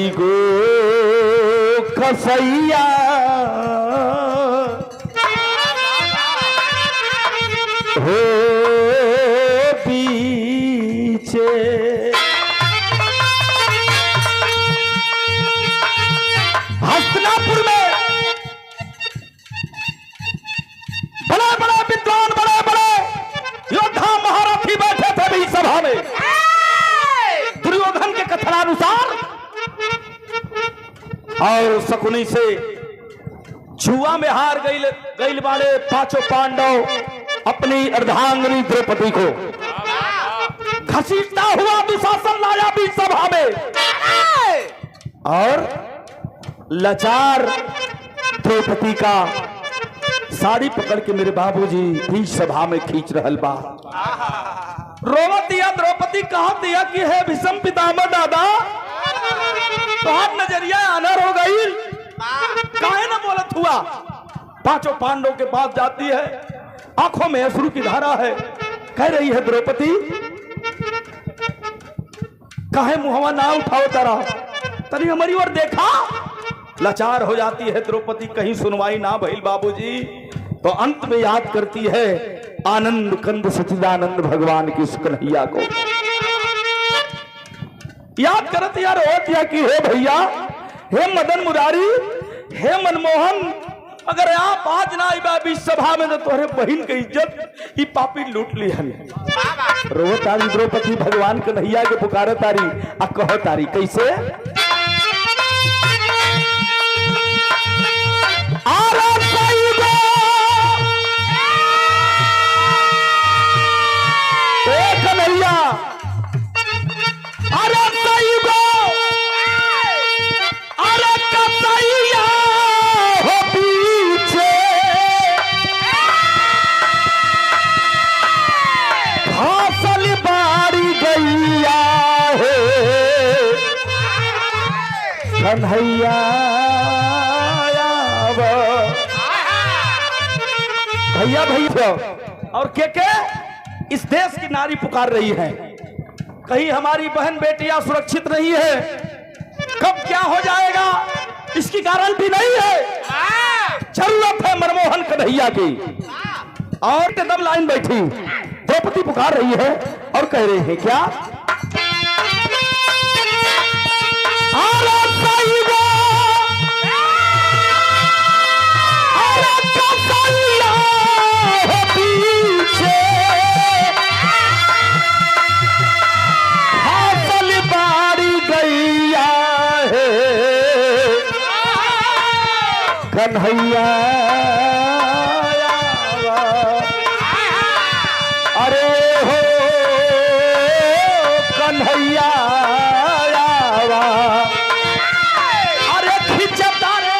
कई गो खसैया हो पीछे हस्तिनापुर में बड़े बड़े विद्वान बड़े बड़े योद्धा महारथी बैठे थे भी सभा में। दुर्योधन के कथनानुसार और शकुनी से जुआ में हार गई वाले पांचों पांडव अपनी अर्धांगिनी द्रौपदी को घसीटता हुआ दुशासन लाया भी सभा में और लाचार द्रौपदी का साड़ी पकड़ के मेरे बाबूजी बीच सभा में खींच रहल बा। रोवत दिया द्रौपदी कहा दिया कि है भीष्म पितामह दादा बहुत नजरिया अनर हो गई काहे ना बोलत हुआ। पांचों पांडवों के पास जाती है आंखों में अश्रु की धारा है कह रही है द्रौपदी काहे मुहवा ना उठाओ तारा तनी हमारी ओर देखा। लाचार हो जाती है द्रौपदी कहीं सुनवाई ना भइल बाबूजी तो अंत में याद करती है आनंद कंद सच्चिदानंद भगवान की कन्हैया को याद करत यार होत या कि हे भैया हे मदन मुरारी हे मनमोहन अगर आप आज ना आइबा बीच सभा में तो तोहरे बहन की इज्जत ई पापी लूट ली हन। रो तारी द्रौपदी भगवान कन्हैया के पुकारे तारी आ कहो तारी कैसे कन्हैया अरे सईगो अरे कसैया हो पीछे फसल बारी गैया है कन्हैया भैया भैया और के इस देश की नारी पुकार रही है कहीं हमारी बहन बेटियां सुरक्षित नहीं है कब क्या हो जाएगा इसकी गारंटी नहीं है। जरूरत है मनमोहन कन्हैया की और कदम लाइन बैठी द्रौपदी पुकार रही है और कह रहे हैं क्या कन्हैया अरे हो कन्हैया अरे खिंचता रे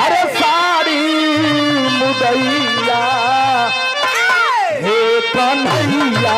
अरे साड़ी मुदैया हे कन्हैया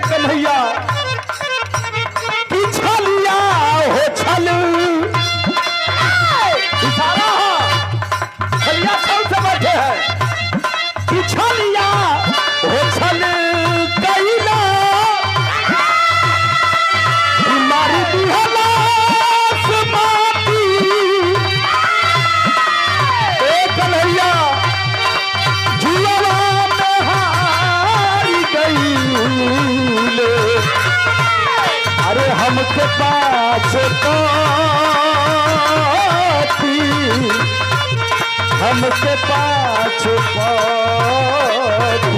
कन्हैया पीछा लिया हो छल इशारा छलिया कौन से बैठे हैं पीछा लिया हो छल कैला मारी दिहला समाती ए कन्हैया झूला में हारी गई अरे हमके पास पाती हमके पास पाती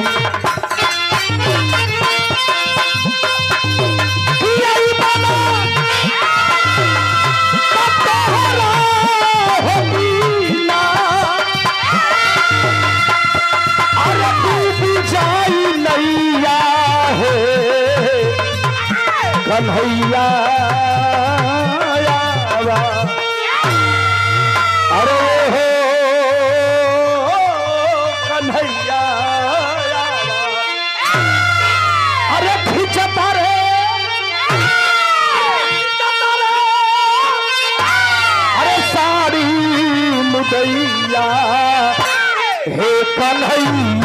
जाई नैया है कन्हैया अरे हो कन्हैया अरे खिंचता रे अरे साड़ी मुदैया हे कन्हैया